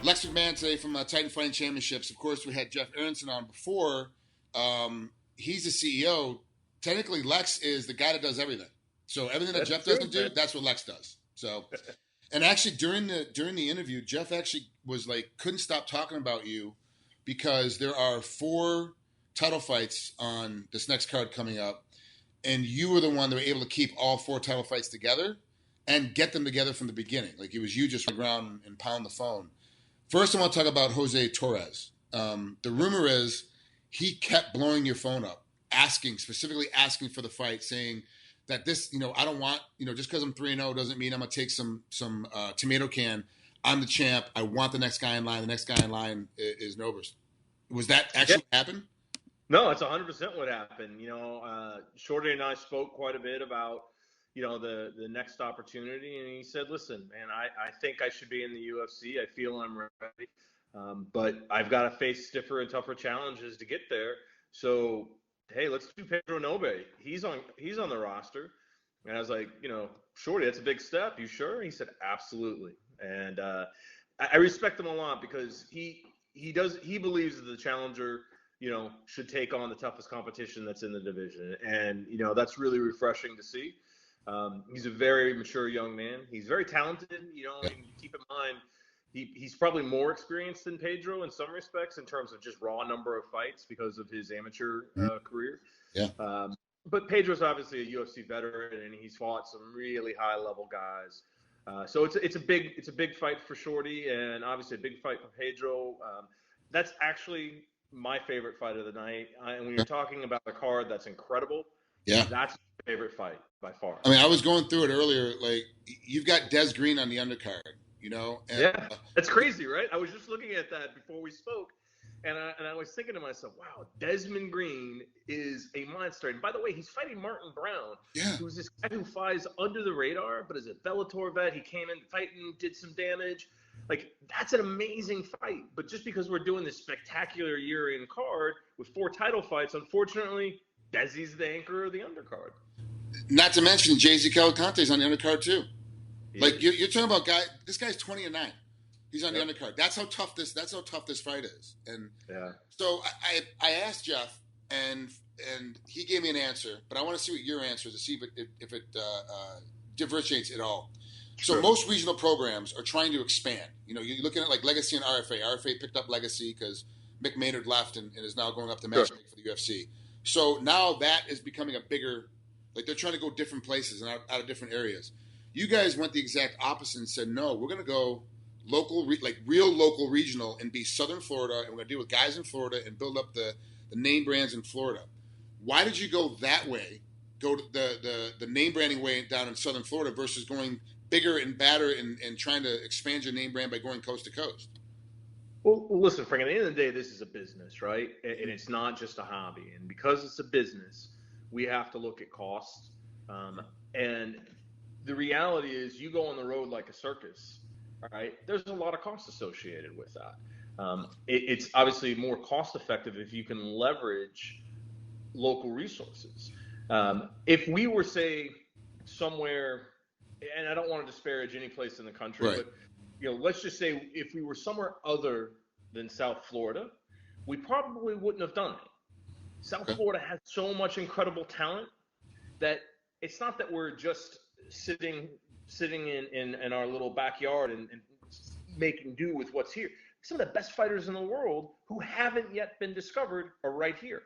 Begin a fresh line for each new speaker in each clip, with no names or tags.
Lex McMahon today from Titan Fighting Championships. Of course, we had Jeff Aronson on before. He's the CEO. Technically, Lex is the guy that does everything. So everything that
That's
Jeff
true,
doesn't do,
man.
that's what Lex does. So, and actually during the interview, Jeff actually was like couldn't stop talking about you because there are 4 title fights on this next card coming up, and you were the one that were able to keep all 4 title fights together and get them together from the beginning. Like it was you just on the ground and pound the phone. First, I want to talk about Jose Torres. The rumor is he kept blowing your phone up, specifically asking for the fight, saying that this, I don't want, just because I'm 3-0 doesn't mean I'm going to take some tomato can. I'm the champ. I want the next guy in line. The next guy in line is Novus. Was that actually happen?
No, it's 100% what happened. Shorty and I spoke quite a bit about, the next opportunity. And he said, listen, man, I think I should be in the UFC. I feel I'm ready. But I've got to face stiffer and tougher challenges to get there. So, hey, let's do Pedro Nobe. He's on the roster. And I was like, Shorty, that's a big step. You sure? He said, absolutely. And I respect him a lot because he believes that the challenger, should take on the toughest competition that's in the division. And, that's really refreshing to see. He's a very mature young man. He's very talented, and keep in mind, he's probably more experienced than Pedro in some respects in terms of just raw number of fights because of his amateur career.
Yeah.
But Pedro's obviously a UFC veteran, and he's fought some really high level guys. So it's a big fight for Shorty, and obviously a big fight for Pedro. That's actually my favorite fight of the night. And when you're talking about a card that's incredible,
yeah,
that's my favorite fight by far.
I mean, I was going through it earlier. Like you've got Des Green on the undercard, And,
yeah, that's crazy, right? I was just looking at that before we spoke, and I was thinking to myself, wow, Desmond Green is a monster. And by the way, he's fighting Martin Brown, who's this guy who flies under the radar, but is a Bellator vet. He came in fighting, did some damage. Like, that's an amazing fight. But just because we're doing this spectacular year-in card with 4 title fights, unfortunately, Desi's the anchor of the undercard.
Not to mention Jay-Z Calicante's on the undercard too. Like you're talking about this guy's 20-9. He's on the undercard. That's how tough this fight is. And so I asked Jeff, and he gave me an answer, but I want to see what your answer is to see if it differentiates at all. So most regional programs are trying to expand. You're looking at like Legacy and RFA. RFA picked up Legacy because Mick Maynard left and is now going up to matchmaking for the UFC. So now that is becoming a bigger, like they're trying to go different places and out of different areas. You guys went the exact opposite and said, no, we're going to go local, real local regional and be Southern Florida, and we're going to deal with guys in Florida and build up the name brands in Florida. Why did you go that way, go to the name branding way down in Southern Florida versus going bigger and badder and trying to expand your name brand by going coast to coast?
Well, listen, Frank, at the end of the day, this is a business, right? And it's not just a hobby. And because it's a business, we have to look at costs. And the reality is you go on the road like a circus, right? There's a lot of costs associated with that. It's obviously more cost effective if you can leverage local resources. If we were, say, somewhere, and I don't want to disparage any place in the country, but let's just say if we were somewhere other than South Florida, we probably wouldn't have done it. South Florida has so much incredible talent that it's not that we're just sitting in our little backyard and making do with what's here. Some of the best fighters in the world who haven't yet been discovered are right here.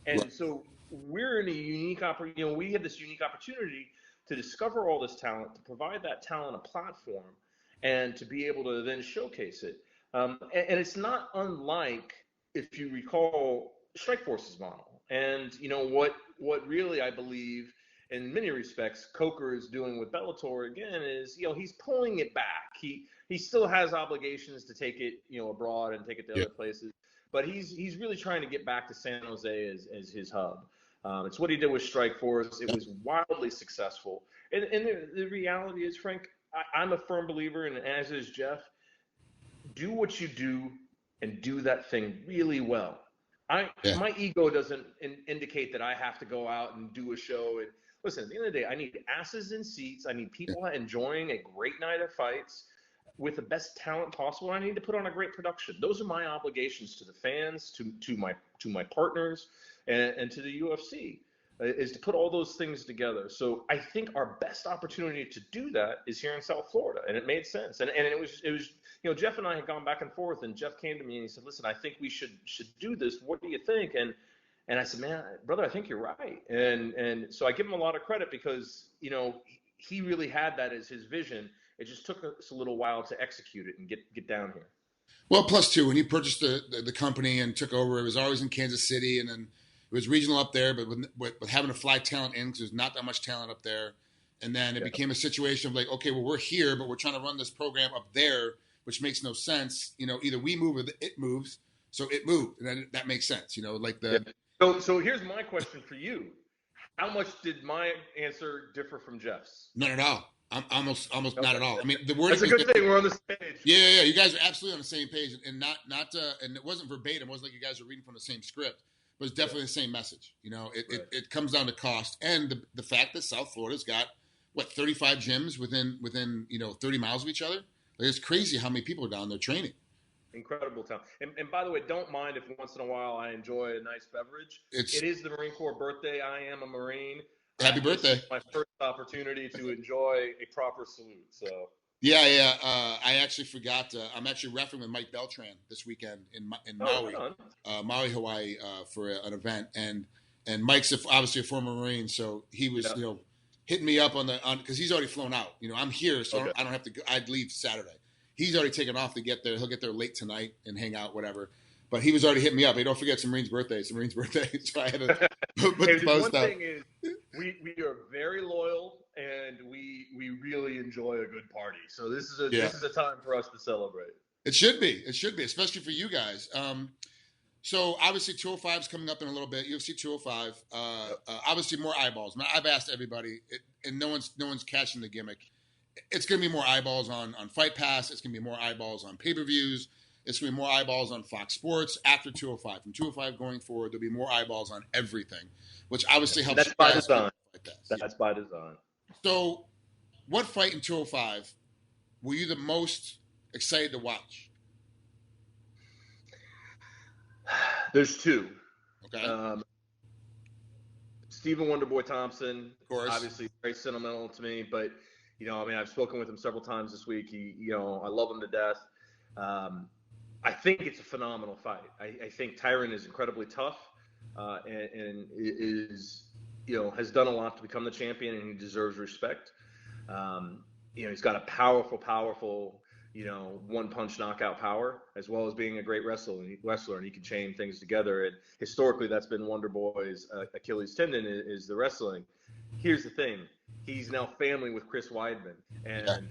And so we're in a unique opportunity. We have this unique opportunity to discover all this talent, to provide that talent a platform, and to be able to then showcase it. And it's not unlike, if you recall, Strikeforce's model. And what really I believe in many respects Coker is doing with Bellator again is he's pulling it back. He still has obligations to take it abroad and take it to other places, but he's really trying to get back to San Jose as his hub. It's what he did with Strikeforce. It was wildly successful. And the reality is, Frank, I'm a firm believer, and as is Jeff, do what you do and do that thing really well. My ego doesn't indicate that I have to go out and do a show. And listen, at the end of the day, I need asses in seats. I need people enjoying a great night of fights. with the best talent possible. I need to put on a great production. Those are my obligations to the fans, to my partners, and to the UFC, is to put all those things together. So I think our best opportunity to do that is here in South Florida, and it made sense. And it was Jeff and I had gone back and forth, and Jeff came to me and he said, "Listen, I think we should do this. What do you think?" And I said, "Man, brother, I think you're right." And so I give him a lot of credit because he really had that as his vision. It just took us a little while to execute it and get down here.
Well, plus two, when he purchased the company and took over, it was always in Kansas City, and then it was regional up there, but with having to fly talent in because there's not that much talent up there. And then it became a situation of like, okay, well, we're here, but we're trying to run this program up there, which makes no sense. Either we move or it moves. So it moved, and then that makes sense.
So here's my question for you. How much did my answer differ from Jeff's?
Not at all. I'm almost not at all. I mean, the wording.
That's a good thing. We're on the same page.
Yeah. You guys are absolutely on the same page, and and it wasn't verbatim. It wasn't like you guys were reading from the same script, but it's definitely the same message. It comes down to cost and the fact that South Florida's got 35 gyms within 30 miles of each other. Like, it's crazy how many people are down there training.
Incredible town. And by the way, don't mind if once in a while I enjoy a nice beverage. It is the Marine Corps birthday. I am a Marine.
Happy birthday.
This is my first opportunity to enjoy a proper salute. So
yeah. I actually forgot. I'm actually refereeing with Mike Beltran this weekend in Maui, Hawaii, for an event. And Mike's obviously a former Marine, so he was hitting me up because he's already flown out. I'm here, so I don't have to go. I'd leave Saturday. He's already taken off to get there. He'll get there late tonight and hang out, whatever. But he was already hitting me up. Hey, don't forget it's a Marine's birthday. It's a Marine's birthday. So I had to put the post
out. One
up.
thing is, we are very loyal, and we really enjoy a good party. So this is a time for us to celebrate.
It should be, especially for you guys. So obviously 205 is coming up in a little bit. UFC 205. Obviously more eyeballs. I've asked everybody, and no one's catching the gimmick. It's going to be more eyeballs on Fight Pass. It's going to be more eyeballs on pay-per-views. It's going to be more eyeballs on Fox Sports after 205. From 205 going forward, there'll be more eyeballs on everything, which obviously helps.
That's by design. That's by design.
So, what fight in 205 were you the most excited to watch?
There's two.
Okay.
Stephen Wonderboy Thompson,
of course,
obviously very sentimental to me, but I've spoken with him several times this week. I love him to death. I think it's a phenomenal fight. I think Tyron is incredibly tough, and is, has done a lot to become the champion, and he deserves respect. He's got a powerful, one-punch knockout power, as well as being a great wrestler, and he can chain things together. And historically, that's been Wonderboy's Achilles tendon is the wrestling. Here's the thing. He's now family with Chris Weidman, and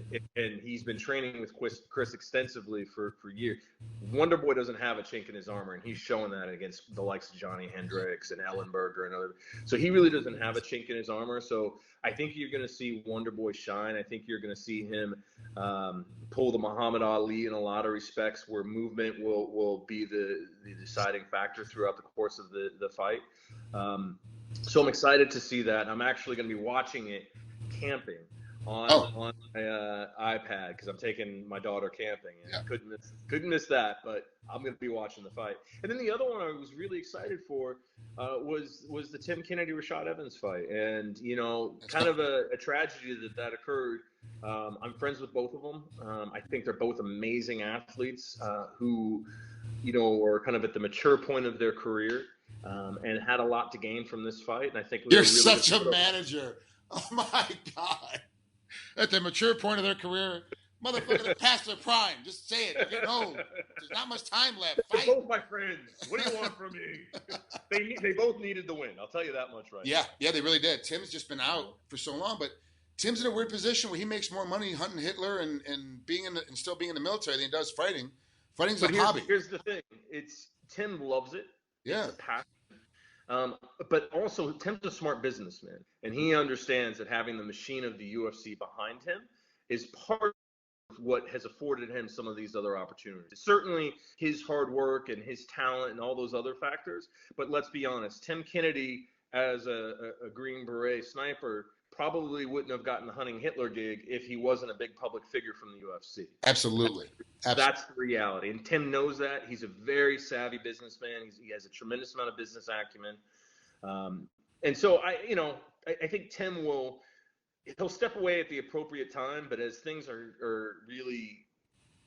he's been training with Chris extensively for years. Wonderboy doesn't have a chink in his armor, and he's showing that against the likes of Johnny Hendricks and Ellenberger and other. So he really doesn't have a chink in his armor. So I think you're going to see Wonderboy shine. I think you're going to see him pull the Muhammad Ali in a lot of respects, where movement will be the deciding factor throughout the course of the fight. So I'm excited to see that. I'm actually going to be watching it camping on my iPad, because I'm taking my daughter camping, and couldn't miss that. But I'm going to be watching the fight. And then the other one I was really excited for was the Tim Kennedy Rashad Evans fight, and kind of a tragedy that occurred. I'm friends with both of them. I think they're both amazing athletes who are kind of at the mature point of their career. And had a lot to gain from this fight, and I think
you're such a manager. Oh my God! At the mature point of their career, motherfucker, they're past their prime. Just say it. They're getting old. There's not much time left.
Fight. They're both my friends. What do you want from me? They both needed the win. I'll tell you that much right now.
Yeah, they really did. Tim's just been out for so long, but Tim's in a weird position where he makes more money hunting Hitler and being and still being in the military than he does fighting. Fighting's a hobby.
Here's the thing. Tim loves it.
Yeah.
It's a passion. But also, Tim's a smart businessman, and he understands that having the machine of the UFC behind him is part of what has afforded him some of these other opportunities. Certainly his hard work and his talent and all those other factors, but let's be honest, Tim Kennedy as a Green Beret sniper probably wouldn't have gotten the Hunting Hitler gig if he wasn't a big public figure from the UFC.
Absolutely.
That's the reality. And Tim knows that. He's a very savvy businessman. He has a tremendous amount of business acumen. And so I think Tim he'll step away at the appropriate time, but as things are really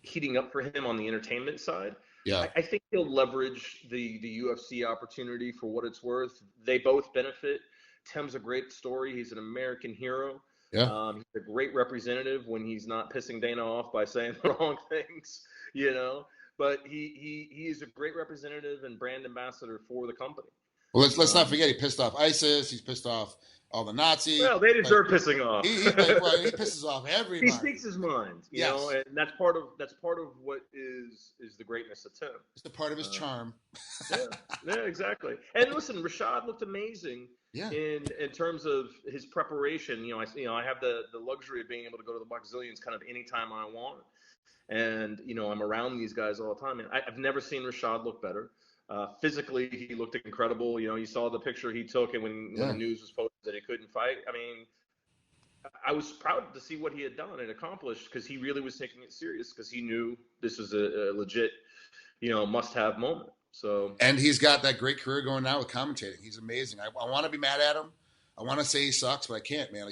heating up for him on the entertainment side, I think he'll leverage the UFC opportunity for what it's worth. They both benefit. Tim's a great story. He's an American hero.
Yeah.
He's a great representative when he's not pissing Dana off by saying the wrong things, But he is a great representative and brand ambassador for the company.
Well, let's not forget he pissed off ISIS. He's pissed off all the Nazis.
Well, they deserve pissing off.
He pisses off everybody.
He speaks his mind, you know, and that's part of what is the greatness of Tim.
It's the part of his charm.
Yeah, exactly. And listen, Rashad looked amazing.
Yeah.
In terms of his preparation, I have the luxury of being able to go to the Buckzillions kind of anytime I want, and I'm around these guys all the time. And I've never seen Rashad look better. Physically, he looked incredible. You saw the picture he took, and when the news was posted that he couldn't fight, I mean, I was proud to see what he had done and accomplished because he really was taking it serious because he knew this was a legit, must-have moment. So,
and he's got that great career going now with commentating. He's amazing. I want to be mad at him. I want to say he sucks, but I can't, man.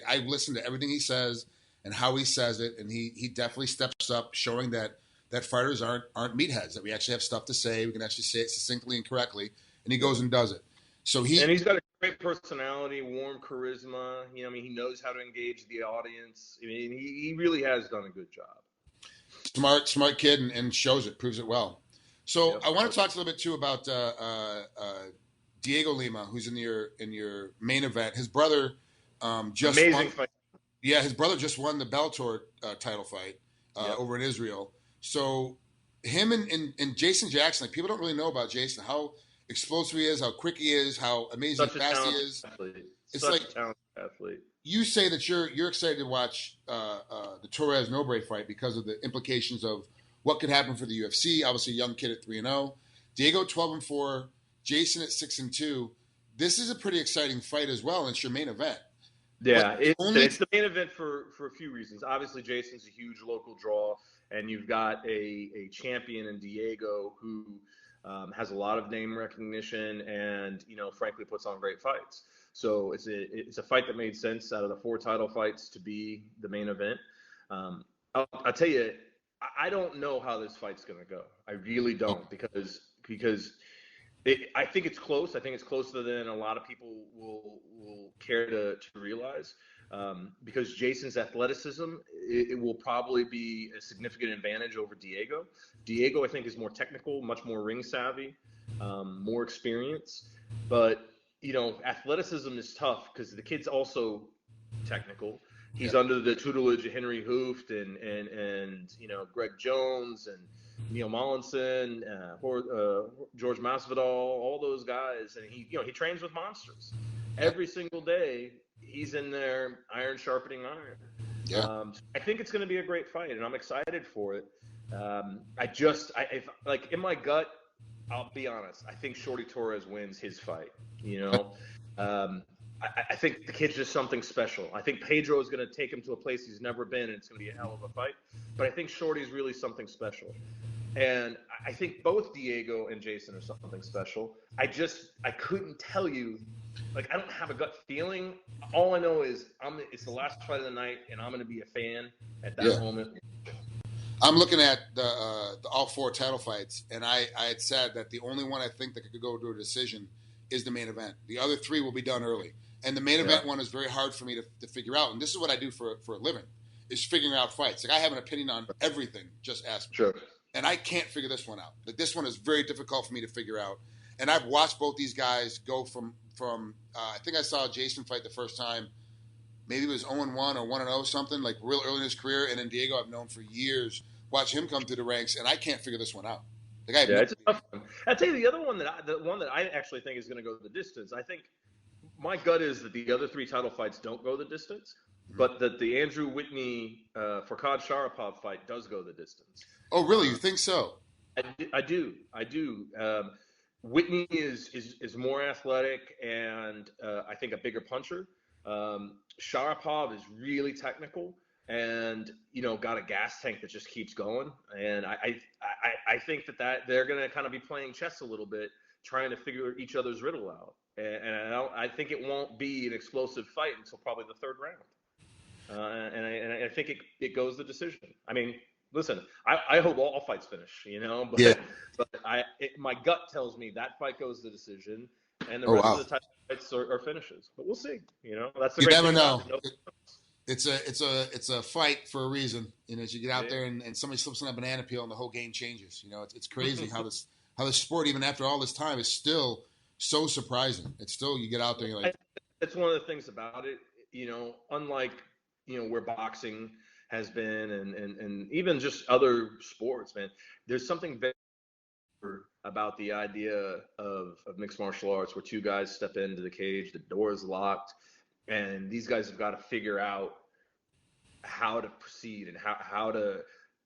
I listen to everything he says and how he says it, and he definitely steps up, showing that fighters aren't meatheads. That we actually have stuff to say. We can actually say it succinctly and correctly, and he goes and does it. So
he's got a great personality, warm charisma. He knows how to engage the audience. I mean, he really has done a good job.
Smart kid, and shows it, proves it well. So I want to talk a little bit too about Diego Lima, who's in your main event. His brother just
amazing
won.
Fight.
Yeah, his brother just won the Bellator title fight over in Israel. So him and Jason Jackson, people don't really know about Jason, how explosive he is, how quick he is, how amazing fast he is.
Athlete.
It's
Such
like
a talented athlete.
You say that you're excited to watch the Torres Nobre fight because of the implications of what could happen for the UFC. Obviously, a young kid at 3-0, Diego 12-4, Jason at 6-2. This is a pretty exciting fight as well, and it's your main event.
Yeah, it's the main event for a few reasons. Obviously, Jason's a huge local draw, and you've got a champion in Diego who has a lot of name recognition and, frankly, puts on great fights. So it's a fight that made sense out of the 4 title fights to be the main event. I'll tell you, I don't know how this fight's going to go. I really don't because I think it's close. I think it's closer than a lot of people will care to realize. Because Jason's athleticism, it will probably be a significant advantage over Diego. Diego, I think, is more technical, much more ring savvy, more experience. But, athleticism is tough because the kid's also technical. He's under the tutelage of Henry Hooft and Greg Jones and Neil Mollinson, George Masvidal, all those guys. And he trains with monsters. Every single day, he's in there, iron sharpening iron.
Yeah.
I think it's going to be a great fight, and I'm excited for it. In my gut, I'll be honest, I think Shorty Torres wins his fight. I think the kid's just something special. I think Pedro is going to take him to a place he's never been, and it's going to be a hell of a fight. But I think Shorty's really something special. And I think both Diego and Jason are something special. I couldn't tell you. I don't have a gut feeling. All I know is it's the last fight of the night, and I'm going to be a fan at that moment.
I'm looking at the all 4 title fights, and I had said that the only one I think that could go to a decision is the main event. The other 3 will be done early. And the main event one is very hard for me to figure out. And this is what I do for a living, is figuring out fights. I have an opinion on everything. Just ask me.
Sure.
And I can't figure this one out. This one is very difficult for me to figure out. And I've watched both these guys go from I think I saw Jason fight the first time. Maybe it was 0-1 or 1-0 something, real early in his career. And then Diego I've known for years. Watch him come through the ranks, and I can't figure this one out.
It's a tough one. I'll tell you the one that I actually think is going to go the distance. I think my gut is that the other 3 title fights don't go the distance, but that the Andrew Whitney Farkhad Sharapov fight does go the distance.
Oh, really? You think so?
I do. Whitney is more athletic and I think a bigger puncher. Sharapov is really technical and, got a gas tank that just keeps going. And I think that they're going to kind of be playing chess a little bit, trying to figure each other's riddle out. And I think it won't be an explosive fight until probably the third round. And I think it goes the decision. I mean, listen, I hope all fights finish, but my gut tells me that fight goes the decision, and the rest of the fights are finishes. But we'll see. That's the
you
great
never
thing
know.
It's
a fight for a reason. As you get out there and somebody slips on a banana peel and the whole game changes. It's crazy how this sport, even after all this time, is still so surprising. It's still, you get out there, you're like,
that's one of the things about it. Unlike where boxing has been and even just other sports, man, there's something very about the idea of mixed martial arts where two guys step into the cage, the door is locked, and these guys have got to figure out how to proceed and how to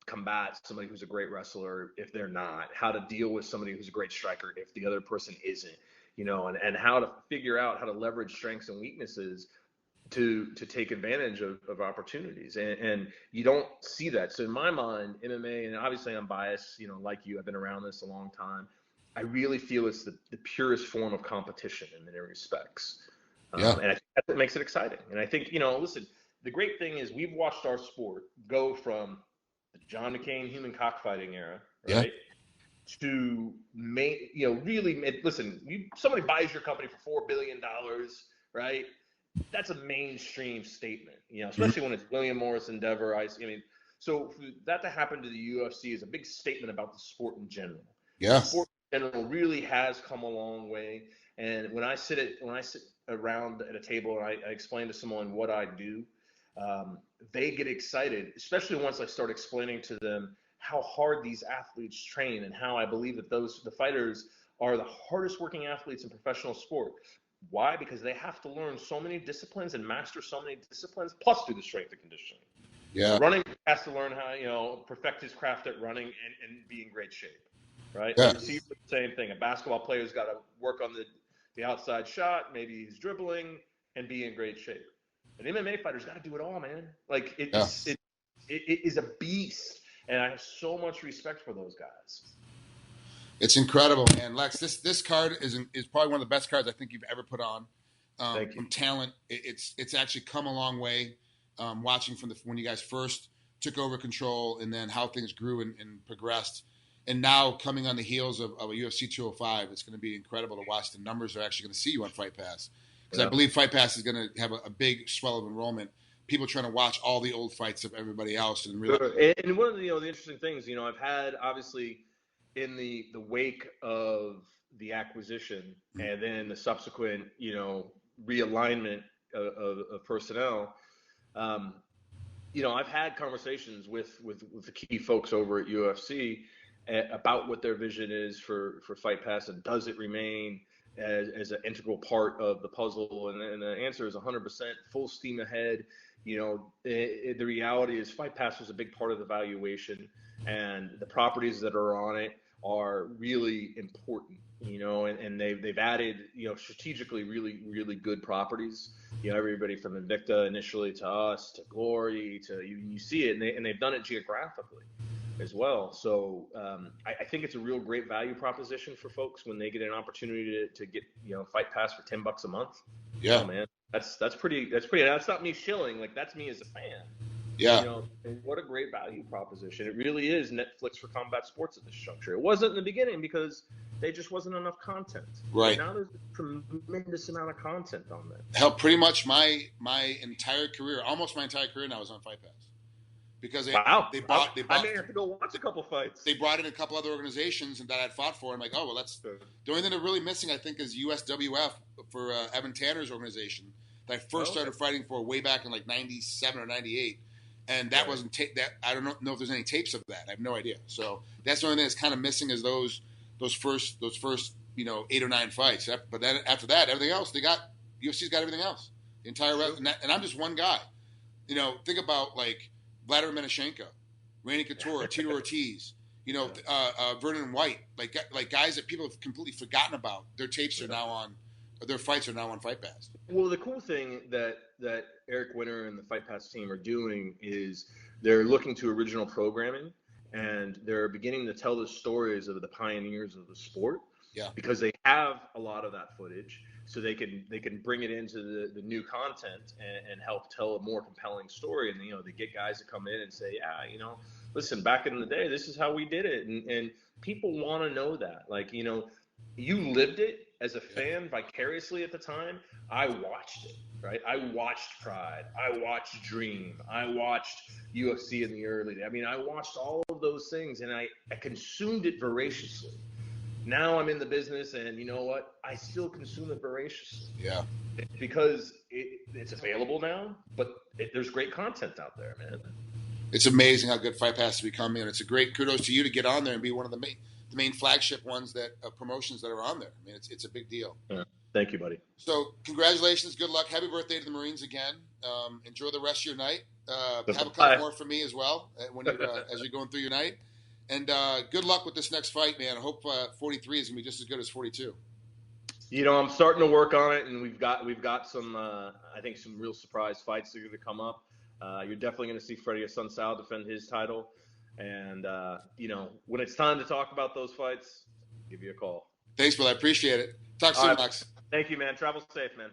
combat somebody who's a great wrestler if they're not, how to deal with somebody who's a great striker if the other person isn't, and how to figure out how to leverage strengths and weaknesses to take advantage of opportunities. And you don't see that. So in my mind, MMA, and obviously I'm biased, like you, I've been around this a long time. I really feel it's the purest form of competition in many respects. And I think that's what makes it exciting. And I think, listen, the great thing is we've watched our sport go from the John McCain human cockfighting era, right? To really, listen, somebody buys your company for $4 billion, right? That's a mainstream statement, especially when it's William Morris Endeavor. So for that to happen to the UFC is a big statement about the sport in general.
Yeah.
The sport in general really has come a long way. And when I sit around at a table and I explain to someone what I do, they get excited, especially once I start explaining to them how hard these athletes train and how I believe that the fighters are the hardest working athletes in professional sport. Why? Because they have to learn so many disciplines and master so many disciplines, plus do the strength and conditioning.
Yeah.
Running has to learn how, perfect his craft at running and be in great shape, right?
Yeah.
A receiver, same thing. A basketball player's got to work on the outside shot, maybe he's dribbling, and be in great shape. An MMA fighter's got to do it all, man. Like, it is a beast, and I have so much respect for those guys.
It's incredible, man. Lex, this card is probably one of the best cards I think you've ever put on.
Thank you.
From talent, it's actually come a long way. Watching from when you guys first took over control, and then how things grew and progressed, and now coming on the heels of a UFC 205, it's going to be incredible to watch. The numbers are actually going to see you on Fight Pass, because I believe Fight Pass is going to have a big swell of enrollment. People trying to watch all the old fights of everybody else, and really.
And one of the interesting things, I've had obviously, in the wake of the acquisition and then the subsequent, realignment of personnel, I've had conversations with the key folks over at UFC about what their vision is for Fight Pass, and does it remain as an integral part of the puzzle? And the answer is 100% full steam ahead. The reality is Fight Pass was a big part of the valuation, and the properties that are on it are really important, and they've added, strategically really, really good properties, everybody from Invicta initially to us, to Glory, to you see it, and they've done it geographically as well. So I think it's a real great value proposition for folks when they get an opportunity to get, Fight Pass for $10 a month.
Yeah,
man, that's pretty. That's not me shilling. Like, that's me as a fan.
Yeah.
And what a great value proposition. It really is Netflix for combat sports at this juncture. It wasn't in the beginning because there just wasn't enough content.
Right.
But now there's a tremendous amount of content on there.
Hell, pretty much my entire career, almost my entire career now, is on Fight Pass. Because
I may have to go watch a couple fights.
They brought in a couple other organizations that I'd fought for. I'm like, oh, well, that's the only thing they're really missing, I think, is USWF for Evan Tanner's organization that I first started fighting for way back in like 97 or 98. And that wasn't that. I don't know if there's any tapes of that. I have no idea. So that's the only thing that's kind of missing is those first 8 or 9 fights. But then after that, everything else UFC's got everything else. The entire rest, and I'm just one guy. Think about like Vladimir Menashenko, Randy Couture, Tito Ortiz. Vernon White, like guys that people have completely forgotten about. Their tapes are now on Their fights are now on Fight Pass.
Well, the cool thing that Eric Winter and the Fight Pass team are doing is they're looking to original programming, and they're beginning to tell the stories of the pioneers of the sport.
Yeah.
Because they have a lot of that footage, so they can bring it into the new content and help tell a more compelling story. And they get guys to come in and say, yeah, listen, back in the day, this is how we did it, and people want to know that. Like, you lived it as a fan vicariously at the time. I watched it, right? I watched Pride. I watched Dream. I watched UFC in the early days. I mean, I watched all of those things, and I consumed it voraciously. Now I'm in the business, and you know what? I still consume it voraciously.
Yeah.
Because it's available now, but there's great content out there, man.
It's amazing how good Fight Pass is becoming, and it's a great kudos to you to get on there and be one of the main flagship ones promotions that are on there. I mean, it's a big deal.
Yeah. Thank you, buddy.
So congratulations, good luck, happy birthday to the Marines again. Enjoy the rest of your night. Have a couple more for me as well when as you're going through your night. And good luck with this next fight, man. I hope 43 is gonna be just as good as 42.
I'm starting to work on it, and we've got some I think some real surprise fights that are going to come up. You're definitely going to see Freddie Assunção defend his title. And, when it's time to talk about those fights, give you a call.
Thanks, Bill. I appreciate it. Talk soon, Max.
Thank you, man. Travel safe, man.